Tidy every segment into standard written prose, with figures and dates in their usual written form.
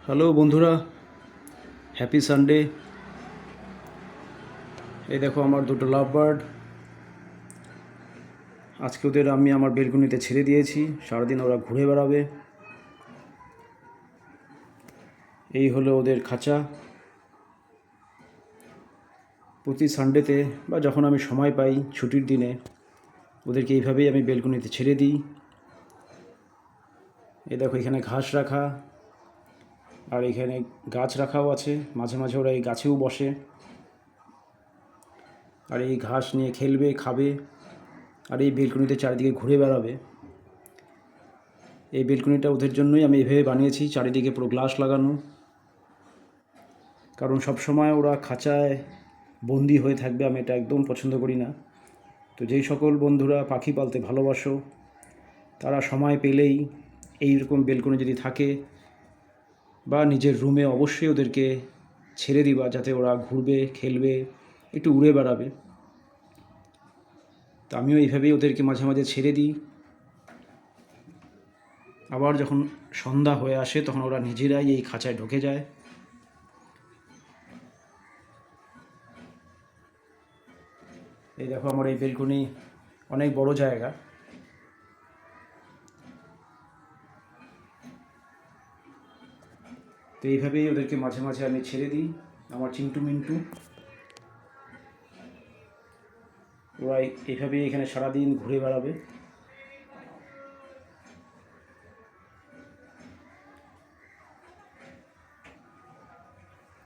Hello বন্ধুরা, happy Sunday. এই দেখো আমার দুটো লাভ বার্ড। আজকে ওদের আমি আমার বেলকনিতে ছেড়ে দিয়েছি, সারাদিন ওরা ঘুরে বেড়াবে। এই হলো ওদের খাঁচা। প্রতি সানডেতে বা যখন আমি সময় পাই ছুটির দিনে ওদেরকে এইভাবেই আমি বেলকনিতে ছেড়ে দিই। এই দেখো এখানে ঘাস রাখা আর এখানে গাছ রাখাও আছে, মাঝে মাঝে ওরা এই গাছেও বসে আর এই ঘাস নিয়ে খেলবে, খাবে আর এই বেলকনিতে চারিদিকে ঘুরে বেড়াবে। এই বেলকনিটা ওদের জন্যই আমি এভাবে বানিয়েছি, চারিদিকে পুরো গ্লাস লাগানো, কারণ সব সময় ওরা খাঁচায় বন্দি হয়ে থাকবে, আমি এটা একদম পছন্দ করি না। তো যেই সকল বন্ধুরা পাখি পালতে ভালোবাসো তারা সময় পেলেই এইরকম বেলকনি যদি থাকে বা নিজের রুমে অবশ্যই ওদেরকে ছেড়ে দিবা, যাতে ওরা ঘুরবে, খেলবে, একটু উড়ে বেড়াবে। তো আমিও এইভাবেই ওদেরকে মাঝে মাঝে ছেড়ে দিই। আবার যখন সন্ধ্যা হয়ে আসে তখন ওরা নিজেরাই এই খাঁচায় ঢুকে যায়। এই দেখো আমার এই বেলকনি অনেক বড় জায়গা। তো এইভাবেই ওদেরকে মাঝে মাঝে আমি ছেড়ে দিই। আমার চিন্টু মিন্টু ওরা এইভাবেই এখানে সারাদিন ঘুরে বেড়াবে।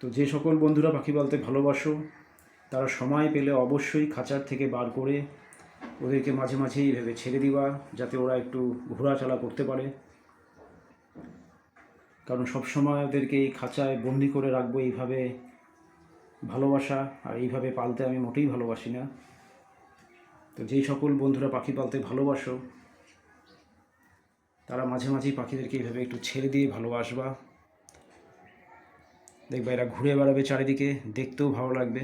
তো যে সকল বন্ধুরা পাখি পালতে ভালোবাসো তারা সময় পেলে অবশ্যই খাঁচার থেকে বার করে ওদেরকে মাঝে মাঝেই এইভাবে ছেড়ে দিবা, যাতে ওরা একটু ঘোরাচলা করতে পারে। কারণ সবসময় ওদেরকে এই খাঁচায় বন্দি করে রাখবো এইভাবে ভালোবাসা আর এইভাবে পালতে আমি মোটেই ভালোবাসি না। তো যেই সকল বন্ধুরা পাখি পালতে ভালোবাসো তারা মাঝে মাঝেই পাখিদেরকে এইভাবে একটু ছেড়ে দিয়ে ভালোবাসবা। দেখবা এরা ঘুরে বেড়াবে চারিদিকে, দেখতেও ভালো লাগবে।